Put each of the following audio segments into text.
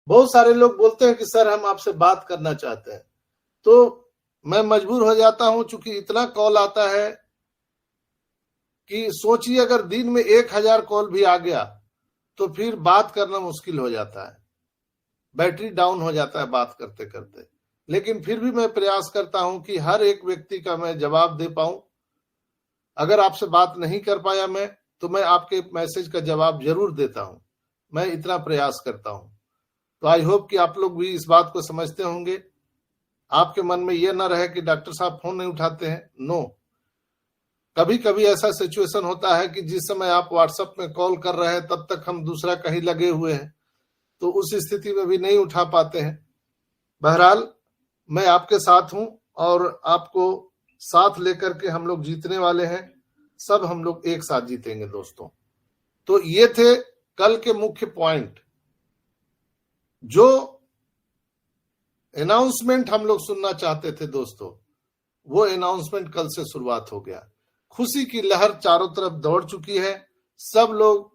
बहुत सारे लोग बोलते हैं कि सर हम आपसे बात करना चाहते हैं, तो मैं मजबूर हो जाता हूं, चूंकि इतना कॉल आता है कि सोचिए अगर दिन में 1000 कॉल भी आ गया तो फिर बात करना मुश्किल हो जाता है, बैटरी डाउन हो जाता है बात करते करते। लेकिन फिर भी मैं प्रयास करता हूं कि हर एक व्यक्ति का मैं जवाब दे पाऊं। अगर आपसे बात नहीं कर पाया मैं, तो मैं आपके मैसेज का जवाब जरूर देता हूं, मैं इतना प्रयास करता हूं। तो आई होप कि आप लोग भी इस बात को समझते होंगे। आपके मन में यह ना रहे कि डॉक्टर साहब फोन नहीं उठाते हैं। नो, कभी कभी ऐसा सिचुएशन होता है कि जिस समय आप व्हाट्सएप में कॉल कर रहे हैं तब तक हम दूसरा कहीं लगे हुए हैं, तो उस स्थिति में भी नहीं उठा पाते हैं। बहरहाल मैं आपके साथ हूं और आपको साथ लेकर के हम लोग जीतने वाले हैं। सब हम लोग एक साथ जीतेंगे दोस्तों। तो ये थे कल के मुख्य पॉइंट। जो अनाउंसमेंट हम लोग सुनना चाहते थे दोस्तों, वो अनाउंसमेंट कल से शुरुआत हो गया। खुशी की लहर चारों तरफ दौड़ चुकी है। सब लोग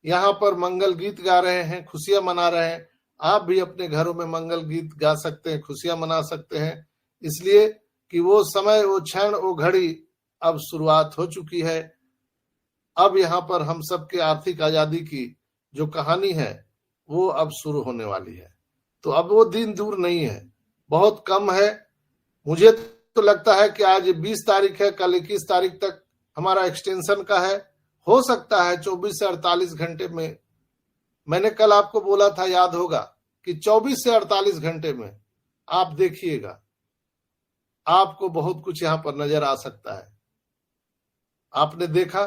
यहाँ पर मंगल गीत गा रहे हैं, खुशियां मना रहे हैं। आप भी अपने घरों में मंगल गीत गा सकते हैं, खुशियां मना सकते हैं, इसलिए कि वो समय, वो क्षण, वो घड़ी अब शुरुआत हो चुकी है। अब यहाँ पर हम सबके आर्थिक आजादी की जो कहानी है वो अब शुरू होने वाली है। तो अब वो दिन दूर नहीं है, बहुत कम है। मुझे तो लगता है कि आज 20 तारीख है, कल 21 तारीख तक हमारा एक्सटेंशन का है। हो सकता है 24 से 48 घंटे में, मैंने कल आपको बोला था, याद होगा, कि 24 से 48 घंटे में आप देखिएगा, आपको बहुत कुछ यहां पर नजर आ सकता है। आपने देखा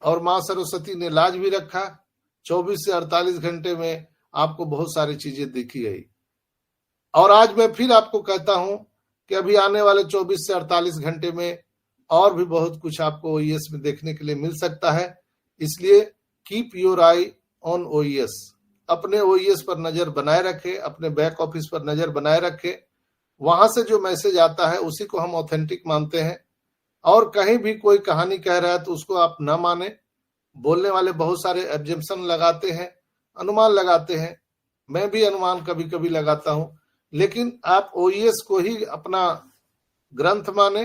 और मां सरस्वती ने लाज भी रखा। 24 से 48 घंटे में आपको बहुत सारी चीजें दिखी गई। और आज मैं फिर आपको कहता हूं कि अभी आने वाले 24 से 48 घंटे में और भी बहुत कुछ आपको ओईएस में देखने के लिए मिल सकता है। इसलिए कीप योर आई ऑन ओईएस। अपने ओईएस पर नजर बनाए रखे, अपने बैक ऑफिस पर नजर बनाए रखे। वहां से जो मैसेज आता है उसी को हम ऑथेंटिक मानते हैं। और कहीं भी कोई कहानी कह रहा है तो उसको आप ना माने। बोलने वाले बहुत सारे एब्जम्पशन लगाते हैं, अनुमान लगाते हैं। मैं भी अनुमान कभी कभी लगाता हूं, लेकिन आप ओईएस को ही अपना ग्रंथ माने।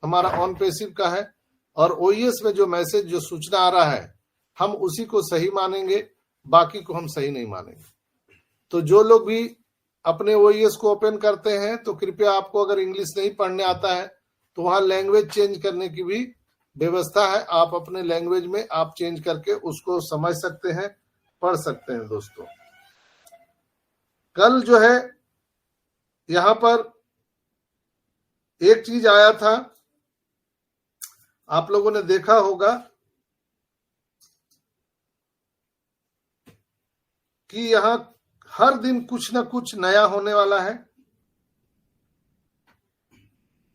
हमारा ऑन पैसिव का है, और ओईएस में जो मैसेज, जो सूचना आ रहा है, हम उसी को सही मानेंगे, बाकी को हम सही नहीं मानेंगे। तो जो लोग भी अपने ओईएस को ओपन करते हैं, तो कृपया, आपको अगर इंग्लिश नहीं पढ़ने आता है तो वहां लैंग्वेज चेंज करने की भी व्यवस्था है। आप अपने लैंग्वेज में आप चेंज करके उसको समझ सकते हैं, पढ़ सकते हैं दोस्तों। कल जो है यहां पर एक चीज आया था, आप लोगों ने देखा होगा कि यहां हर दिन कुछ ना कुछ नया होने वाला है।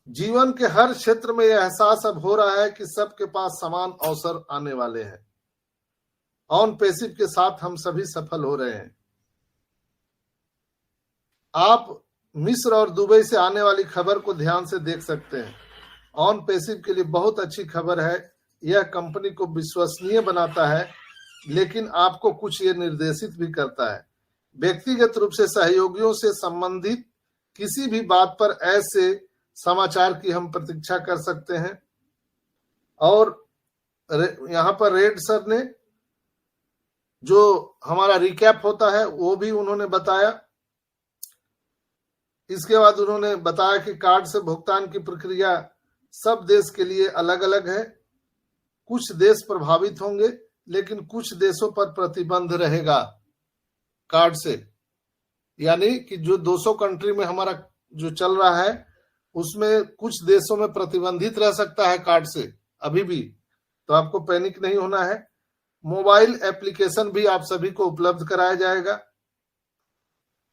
जीवन के हर क्षेत्र में यह एहसास अब हो रहा है कि सबके पास समान अवसर आने वाले हैं। ऑन पैसिव के साथ हम सभी सफल हो रहे हैं। आप मिस्र और दुबई से आने वाली खबर को ध्यान से देख सकते हैं। ऑन पैसिव के लिए बहुत अच्छी खबर है। यह कंपनी को विश्वसनीय बनाता है, लेकिन आपको कुछ ये निर्देशित भी करता है। व्यक्तिगत रूप से सहयोगियों से संबंधित किसी भी बात पर ऐसे समाचार की हम प्रतीक्षा कर सकते हैं। और यहाँ पर रेड सर ने जो हमारा रिकैप होता है वो भी उन्होंने बताया। इसके बाद उन्होंने बताया कि कार्ड से भुगतान की प्रक्रिया सब देश के लिए अलग अलग है। कुछ देश प्रभावित होंगे, लेकिन कुछ देशों पर प्रतिबंध रहेगा कार्ड से। यानी कि जो 200 कंट्री में हमारा जो चल रहा है, उसमें कुछ देशों में प्रतिबंधित रह सकता है कार्ड से अभी भी। तो आपको पैनिक नहीं होना है। मोबाइल एप्लीकेशन भी आप सभी को उपलब्ध कराया जाएगा।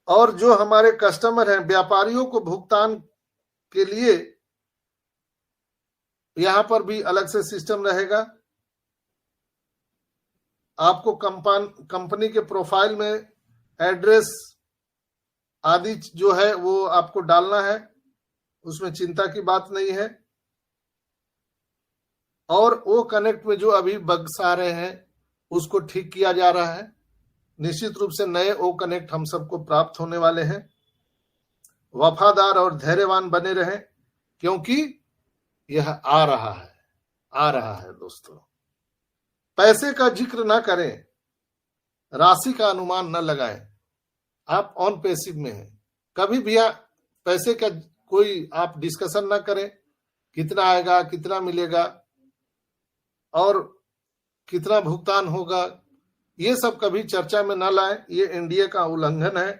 और जो हमारे कस्टमर हैं, व्यापारियों को भुगतान के लिए यहां पर भी अलग से सिस्टम रहेगा। आपको कंपनी के प्रोफाइल में एड्रेस आदि जो है वो आपको डालना है, उसमें चिंता की बात नहीं है। और वो कनेक्ट में जो अभी बग्स आ रहे हैं उसको ठीक किया जा रहा है। निश्चित रूप से नए ओ कनेक्ट हम सबको प्राप्त होने वाले हैं। वफादार और धैर्यवान बने रहें, क्योंकि यह आ रहा है दोस्तों। पैसे का जिक्र ना करें, राशि का अनुमान न लगाएं। आप ऑन पैसिव में हैं, कभी भी पैसे का कोई आप डिस्कशन ना करें, कितना आएगा, कितना मिलेगा और कितना भुगतान होगा, ये सब कभी चर्चा में ना लाएं। ये एनडीए का उल्लंघन है।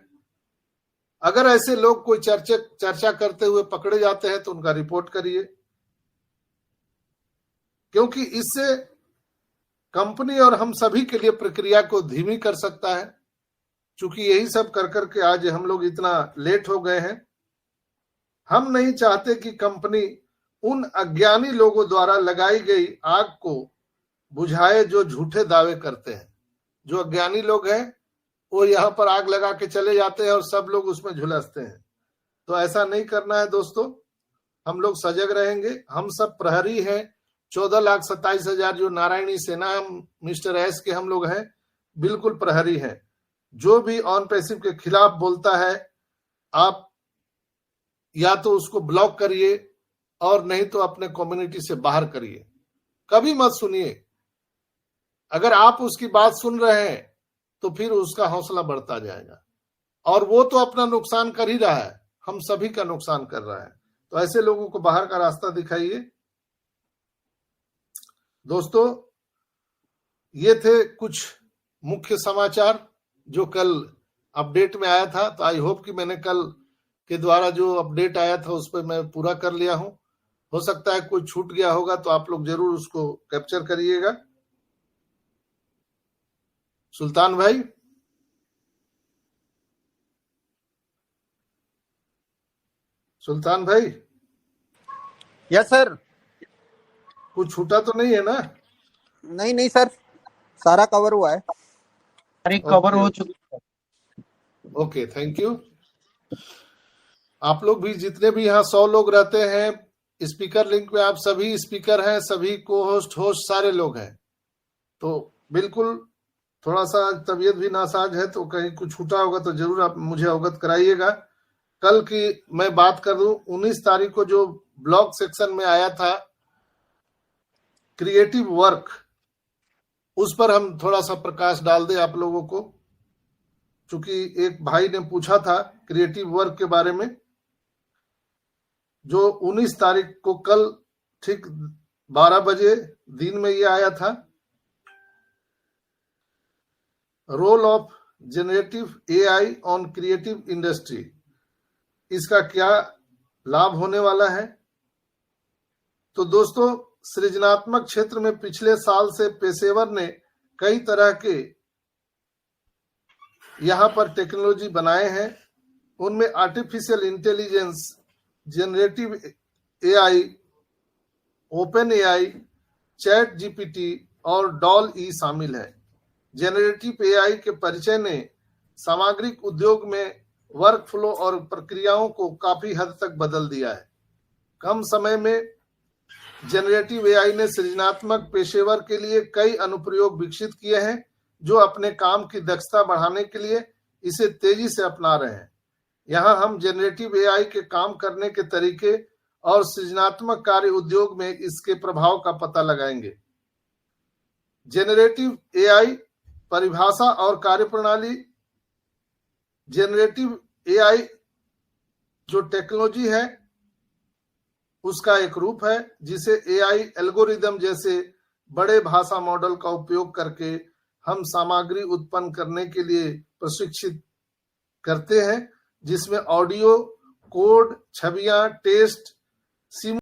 अगर ऐसे लोग कोई चर्चा करते हुए पकड़े जाते हैं तो उनका रिपोर्ट करिए, क्योंकि इससे कंपनी और हम सभी के लिए प्रक्रिया को धीमी कर सकता है। चूंकि यही सब कर करके आज हम लोग इतना लेट हो गए हैं। हम नहीं चाहते कि कंपनी उन अज्ञानी लोगों द्वारा लगाई गई आग को बुझाए जो झूठे दावे करते हैं। जो अज्ञानी लोग हैं वो यहाँ पर आग लगा के चले जाते हैं और सब लोग उसमें झुलसते हैं। तो ऐसा नहीं करना है दोस्तों। हम लोग सजग रहेंगे। हम सब प्रहरी हैं। 14,27,000 जो नारायणी सेना मिस्टर एस के हम लोग हैं, बिल्कुल प्रहरी हैं। जो भी ऑन पैसिव के खिलाफ बोलता है, आप या तो उसको ब्लॉक करिए और नहीं तो अपने कम्युनिटी से बाहर करिए। कभी मत सुनिए। अगर आप उसकी बात सुन रहे हैं तो फिर उसका हौसला बढ़ता जाएगा, और वो तो अपना नुकसान कर ही रहा है, हम सभी का नुकसान कर रहा है। तो ऐसे लोगों को बाहर का रास्ता दिखाइए। दोस्तों, ये थे कुछ मुख्य समाचार जो कल अपडेट में आया था। तो आई होप कि मैंने कल के द्वारा जो अपडेट आया था उस पर मैं पूरा कर लिया हूं। हो सकता है कोई छूट गया होगा, तो आप लोग जरूर उसको कैप्चर करिएगा। सुल्तान भाई, सुल्तान भाई। Yes sir. कुछ छूटा तो नहीं है ना? नहीं सर, सारा कवर हुआ है। कवर हो चुका है। Okay, thank you. आप लोग भी, जितने भी यहाँ 100 लोग रहते हैं, स्पीकर लिंक में आप सभी स्पीकर हैं, सभी को होस्ट सारे लोग हैं। तो बिल्कुल थोड़ा सा तबीयत भी नासाज है, तो कहीं कुछ छूटा होगा तो जरूर आप मुझे अवगत कराइएगा। कल की मैं बात कर दूं, 19 तारीख को जो ब्लॉग सेक्शन में आया था क्रिएटिव वर्क, उस पर हम थोड़ा सा प्रकाश डाल दें आप लोगों को। चूंकि एक भाई ने पूछा था क्रिएटिव वर्क के बारे में, जो 19 तारीख को कल ठीक 12 बजे दिन में ये आया था। Role of generative AI on creative industry, इसका क्या लाभ होने वाला है। तो दोस्तों, सृजनात्मक क्षेत्र में पिछले साल से पेशेवर ने कई तरह के यहाँ पर टेक्नोलॉजी बनाए हैं। उनमें artificial intelligence, generative AI, open AI, chat GPT और डॉल ई शामिल है। जनरेटिव एआई के परिचय ने सामग्रिक उद्योग में वर्क फ्लो और प्रक्रियाओं को काफी हद तक बदल दिया है। कम समय में जनरेटिव एआई ने सृजनात्मक पेशेवर के लिए कई अनुप्रयोग विकसित किए हैं, जो अपने काम की दक्षता बढ़ाने के लिए इसे तेजी से अपना रहे हैं। यहाँ हम जनरेटिव एआई के काम करने के तरीके और सृजनात्मक कार्य उद्योग में इसके प्रभाव का पता लगाएंगे। जेनरेटिव एआई परिभाषा और कार्यप्रणाली। जेनरेटिव एआई जो टेक्नोलॉजी है उसका एक रूप है जिसे एआई एल्गोरिदम जैसे बड़े भाषा मॉडल का उपयोग करके हम सामग्री उत्पन्न करने के लिए प्रशिक्षित करते हैं, जिसमें ऑडियो, कोड, छवियां, टेक्स्ट,